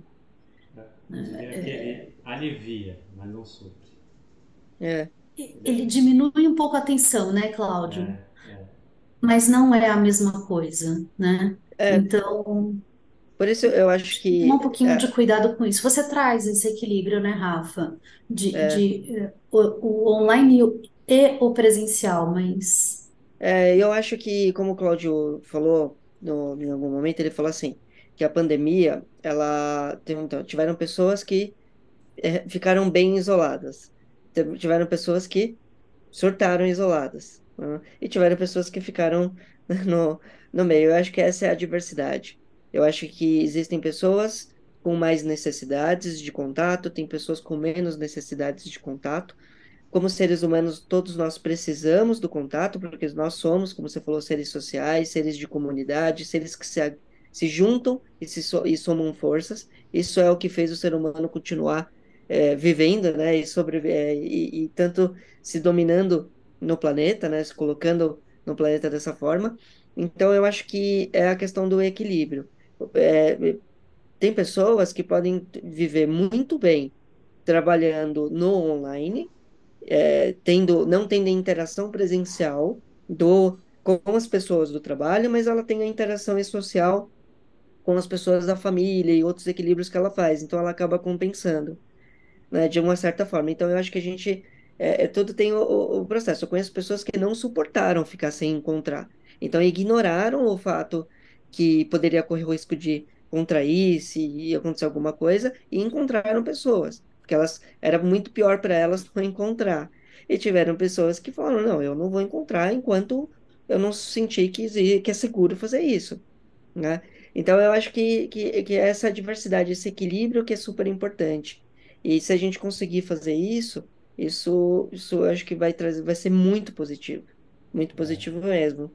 Eu diria que ele alivia, mas não supre. É, Ele diminui um pouco a tensão, né, Cláudio? É, é. Mas não é a mesma coisa, né? é, Então, por isso eu acho tomar um que pouquinho de cuidado com isso. Você traz esse equilíbrio, né, Rafa? é, O online e o presencial, mas eu acho que, como o Cláudio falou em algum momento, ele falou assim, que a pandemia, então, tiveram pessoas que ficaram bem isoladas. Tiveram pessoas que surtaram isoladas. né? E tiveram pessoas que ficaram no, no meio. Eu acho que essa é a diversidade. Eu acho que existem pessoas com mais necessidades de contato, tem pessoas com menos necessidades de contato. Como seres humanos, todos nós precisamos do contato, porque nós somos, como você falou, seres sociais, seres de comunidade, seres que se juntam e somam forças. Isso é o que fez o ser humano continuar vivendo, né, e tanto se dominando no planeta, né, se colocando no planeta dessa forma. Então, eu acho que é a questão do equilíbrio. É, tem pessoas que podem viver muito bem trabalhando no online, não tendo a interação presencial com as pessoas do trabalho, mas ela tem a interação social com as pessoas da família e outros equilíbrios que ela faz. Então, ela acaba compensando, né, de uma certa forma. Então, eu acho que a gente, tudo tem o processo. Eu conheço pessoas que não suportaram ficar sem encontrar. Então, ignoraram o fato que poderia correr o risco de contrair se ia acontecer alguma coisa e encontraram pessoas, porque era muito pior para elas não encontrar. E tiveram pessoas que falaram, não, eu não vou encontrar enquanto eu não sentir que é seguro fazer isso, né? Então, eu acho que essa diversidade, esse equilíbrio que é super importante. E se a gente conseguir fazer isso eu acho que vai ser muito positivo mesmo.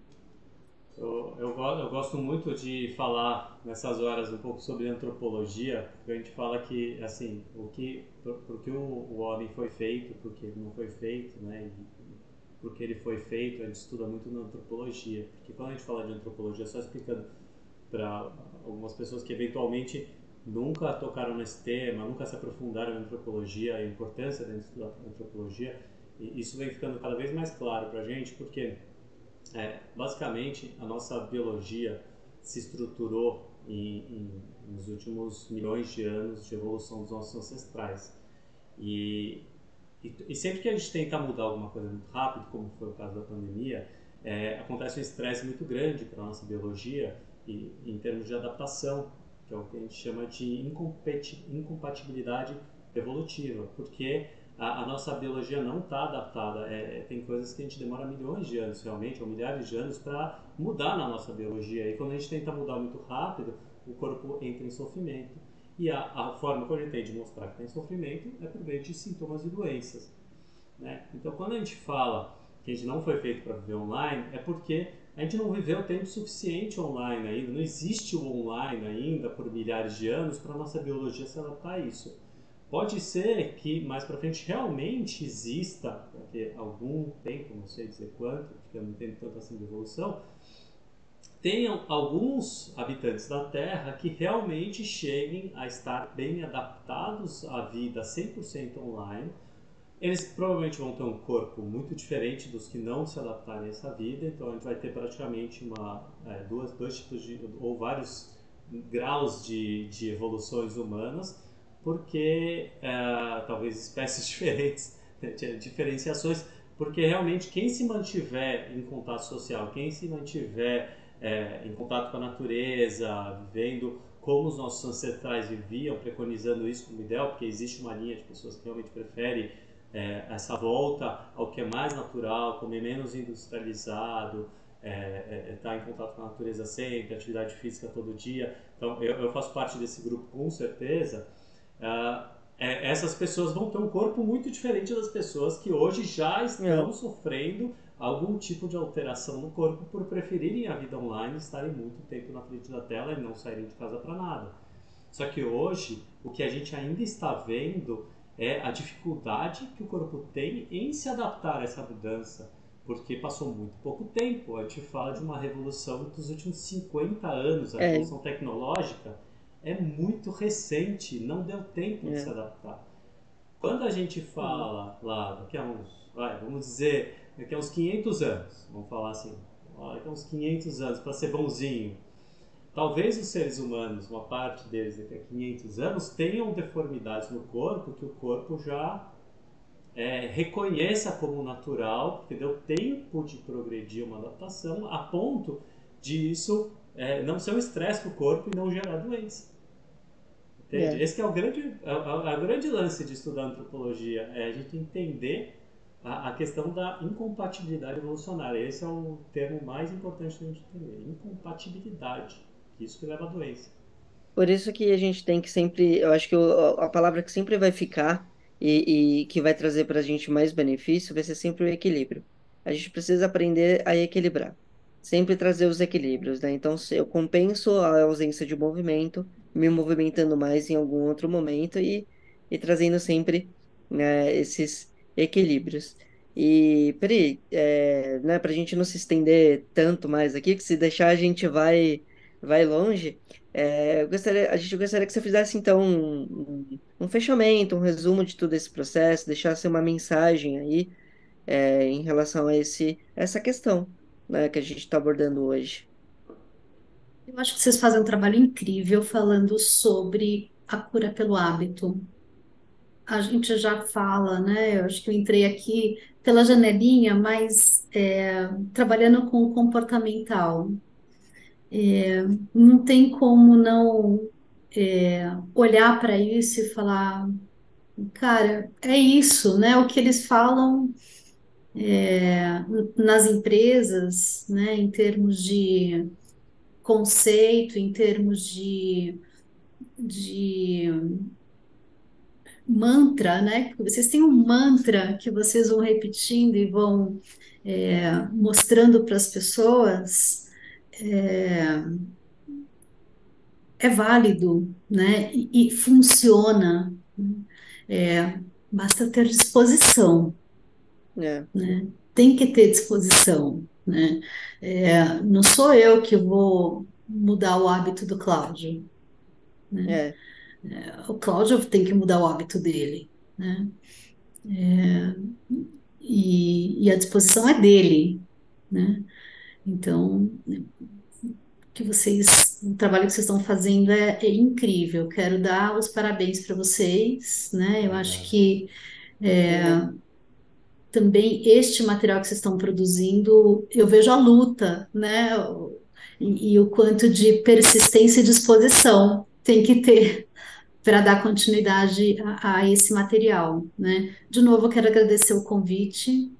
Eu gosto muito de falar nessas horas um pouco sobre antropologia, porque a gente fala que, assim, por que o homem foi feito, por que ele não foi feito, né? E por que ele foi feito, a gente estuda muito na antropologia. Porque quando a gente fala de antropologia, só explicando para algumas pessoas que eventualmente nunca tocaram nesse tema, nunca se aprofundaram em antropologia, a importância da antropologia, e isso vem ficando cada vez mais claro para a gente, porque basicamente, a nossa biologia se estruturou nos últimos milhões de anos de evolução dos nossos ancestrais. E, e sempre que a gente tenta mudar alguma coisa muito rápido, como foi o caso da pandemia, acontece um estresse muito grande para a nossa biologia em termos de adaptação, que é o que a gente chama de incompatibilidade evolutiva, porque a nossa biologia não está adaptada. Tem coisas que a gente demora milhões de anos realmente, ou milhares de anos, para mudar na nossa biologia. E quando a gente tenta mudar muito rápido, o corpo entra em sofrimento. E a forma que a gente tem de mostrar que tem sofrimento é por meio de sintomas e doenças, né? Então, quando a gente fala que a gente não foi feito para viver online, é porque a gente não viveu tempo suficiente online ainda, não existe o online ainda por milhares de anos para a nossa biologia se adaptar a isso. Pode ser que mais para frente realmente exista, daqui a algum tempo, não sei dizer quanto, porque eu não entendo tanto assim de evolução, tenham alguns habitantes da Terra que realmente cheguem a estar bem adaptados à vida 100% online. Eles provavelmente vão ter um corpo muito diferente dos que não se adaptarem a essa vida, então a gente vai ter praticamente dois tipos ou vários graus de evoluções humanas, porque talvez espécies diferentes, diferenciações, porque realmente quem se mantiver em contato social, quem se mantiver em contato com a natureza, vivendo como os nossos ancestrais viviam, preconizando isso como ideal, porque existe uma linha de pessoas que realmente preferem essa volta ao que é mais natural, comer menos industrializado, estar em contato com a natureza sempre, atividade física todo dia. Então, eu faço parte desse grupo com certeza. Essas pessoas vão ter um corpo muito diferente das pessoas que hoje já É, estão sofrendo algum tipo de alteração no corpo por preferirem a vida online, estarem muito tempo na frente da tela e não saírem de casa para nada. Só que hoje, o que a gente ainda está vendo é a dificuldade que o corpo tem em se adaptar a essa mudança, porque passou muito pouco tempo. A gente fala de uma revolução dos últimos 50 anos, a é, revolução tecnológica é muito recente, não deu tempo de se é, adaptar. Quando a gente hum, fala lá, vamos dizer, daqui a uns 500 anos, vamos falar assim, daqui a uns 500 anos, para ser bonzinho, talvez os seres humanos, uma parte deles daqui a 500 anos, tenham deformidades no corpo que o corpo já reconheça como natural, porque deu tempo de progredir uma adaptação a ponto de isso não ser um estresse para o corpo e não gerar doença. Entende? é, Esse que é o grande lance de estudar antropologia, é a gente entender a questão da incompatibilidade evolucionária. Esse é o termo mais importante que a gente tem. Incompatibilidade. Isso que leva à doença. Por isso que a gente tem que sempre, eu acho que a palavra que sempre vai ficar e que vai trazer para a gente mais benefício vai ser sempre o equilíbrio. A gente precisa aprender a equilibrar, sempre trazer os equilíbrios, né? Então, se eu compenso a ausência de movimento, me movimentando mais em algum outro momento e trazendo sempre, né, esses equilíbrios. E, Pri, né, para a gente não se estender tanto mais aqui, que se deixar a gente vai longe. A gente gostaria que você fizesse, então, um fechamento, um resumo de todo esse processo, deixasse uma mensagem aí, em relação a essa questão, né, que a gente está abordando hoje. Eu acho que vocês fazem um trabalho incrível falando sobre a cura pelo hábito. A gente já fala, né? Eu acho que eu entrei aqui pela janelinha, mas trabalhando com o comportamental. Não tem como não olhar para isso e falar, cara, é isso, né? O que eles falam nas empresas, né? Em termos de conceito, em termos de mantra, né? Vocês têm um mantra que vocês vão repetindo e vão mostrando para as pessoas, é, é válido, né? E funciona. Basta ter disposição, É, né? Tem que ter disposição, né? Não sou eu que vou mudar o hábito do Cláudio, né? é, O Cláudio tem que mudar o hábito dele, né? E a disposição é dele, né? Então, o trabalho que vocês estão fazendo é incrível. Quero dar os parabéns para vocês, né? Eu acho Obrigado. que obrigado. também este material que vocês estão produzindo, eu vejo a luta, né? E o quanto de persistência e disposição tem que ter para dar continuidade a esse material, né? De novo, eu quero agradecer o convite. Me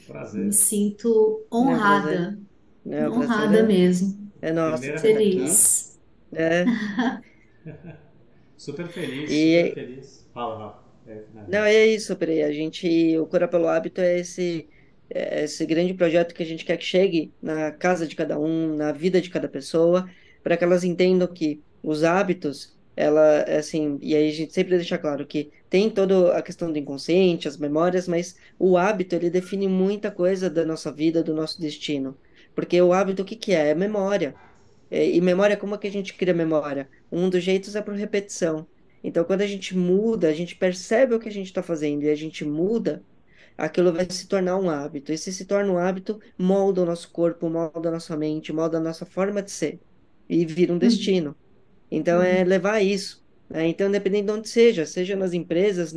Prazer. sinto O prazer, o prazer honrada mesmo, é nosso de Primeira você estar aqui. convidada. feliz. É, Super feliz, super e feliz. Fala, Rafa. não, Finaliza. é isso, Pri. O Cura pelo Hábito é esse grande projeto que a gente quer que chegue na casa de cada um, na vida de cada pessoa, para que elas entendam que os hábitos, assim, e aí a gente sempre deixa claro que tem toda a questão do inconsciente, as memórias, mas o hábito, ele define muita coisa da nossa vida, do nosso destino. Porque o hábito, o que que é? É memória. E memória, como é que a gente cria memória? Um dos jeitos é por repetição. Então, quando a gente muda, a gente percebe o que a gente está fazendo e a gente muda, aquilo vai se tornar um hábito. E se torna um hábito, molda o nosso corpo, molda a nossa mente, molda a nossa forma de ser. E vira um Uhum, destino. Então, é uhum, levar isso, né? Então, independente de onde seja nas empresas,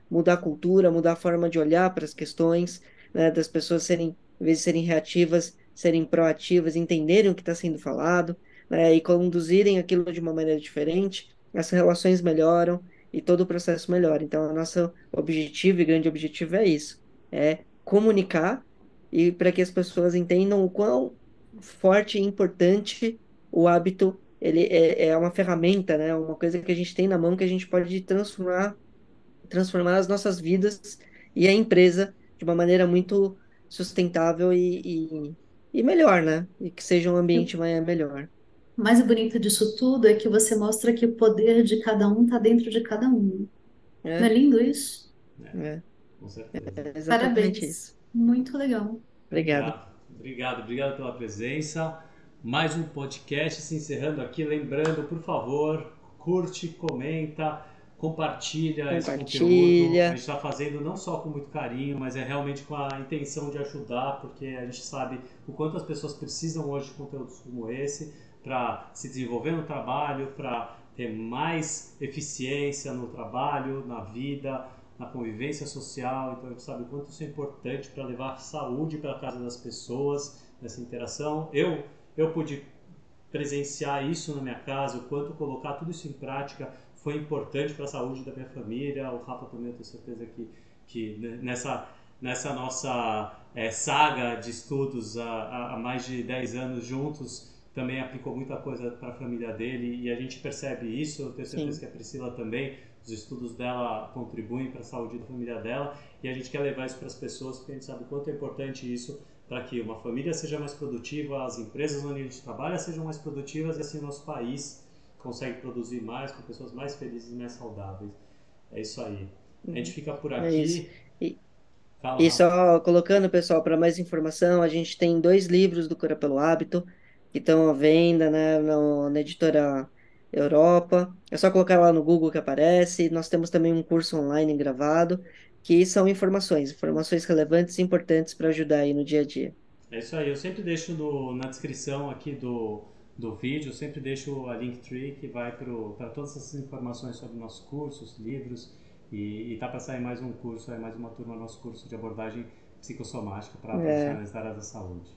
mudar a cultura, mudar a forma de olhar para as questões, né? Das pessoas serem, em vez de serem reativas, serem proativas, entenderem o que está sendo falado, né? E conduzirem aquilo de uma maneira diferente, as relações melhoram e todo o processo melhora. Então, o nosso objetivo e grande objetivo é isso, é comunicar e para que as pessoas entendam o quão forte e importante o hábito ele é uma ferramenta, né? Uma coisa que a gente tem na mão que a gente pode transformar as nossas vidas e a empresa de uma maneira muito sustentável e melhor, né? E que seja um eu- ambiente melhor. O mais bonito disso tudo é que você mostra que o poder de cada um está dentro de cada um. Não é É, lindo isso? é, Com certeza. é exatamente Parabéns. isso. Muito legal. Obrigado. Obrigado. Obrigado, obrigado pela presença. Mais um podcast se encerrando aqui. Lembrando, por favor, curte, comenta, compartilha esse conteúdo. A gente Compartilha. está fazendo não só com muito carinho, mas é realmente com a intenção de ajudar, porque a gente sabe o quanto as pessoas precisam hoje de conteúdos como esse para se desenvolver no trabalho, para ter mais eficiência no trabalho, na vida, na convivência social. Então a gente sabe o quanto isso é importante para levar saúde para a casa das pessoas, nessa interação. Eu pude presenciar isso na minha casa, o quanto colocar tudo isso em prática foi importante para a saúde da minha família. O Rafa também, eu tenho certeza que nessa nessa nossa saga de estudos há mais de 10 anos juntos, também aplicou muita coisa para a família dele e a gente percebe isso. Eu tenho certeza Sim. que a Priscila também, os estudos dela contribuem para a saúde da família dela e a gente quer levar isso para as pessoas porque a gente sabe o quanto é importante isso para que uma família seja mais produtiva, as empresas onde a gente trabalha sejam mais produtivas e assim o nosso país consegue produzir mais com pessoas mais felizes e mais saudáveis. É isso aí. A gente Uhum. fica por É isso. aqui. E, Fala, e Rafa. só colocando, pessoal, para mais informação, a gente tem dois livros do Cura pelo Hábito que estão à venda, né, na editora Europa. É só colocar lá no Google que aparece. Nós temos também um curso online gravado, que são informações relevantes e importantes para ajudar aí no dia a dia. É isso aí. Eu sempre deixo na descrição aqui do vídeo, eu sempre deixo a Linktree que vai para todas essas informações sobre nossos cursos, livros. E tá para sair mais um curso, mais uma turma no nosso curso de abordagem psicossomática para É, profissionais da área da saúde.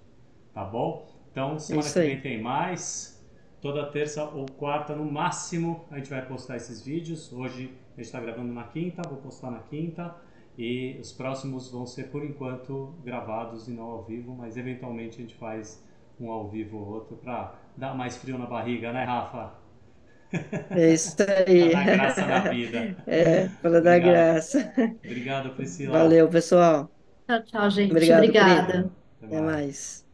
Tá bom? Então, é semana isso que vem aí. tem mais. Toda terça ou quarta, no máximo, a gente vai postar esses vídeos. Hoje a gente está gravando na quinta, vou postar na quinta. E os próximos vão ser, por enquanto, gravados e não ao vivo, mas eventualmente a gente faz um ao vivo ou outro para dar mais frio na barriga, né, Rafa? É isso Para aí. dar graça na vida. É, para dar Obrigado. graça. Obrigado, Priscila. Valeu, pessoal. Tchau, tchau, gente. Obrigado, Pri. Obrigada. Valeu. Até Até mais. mais.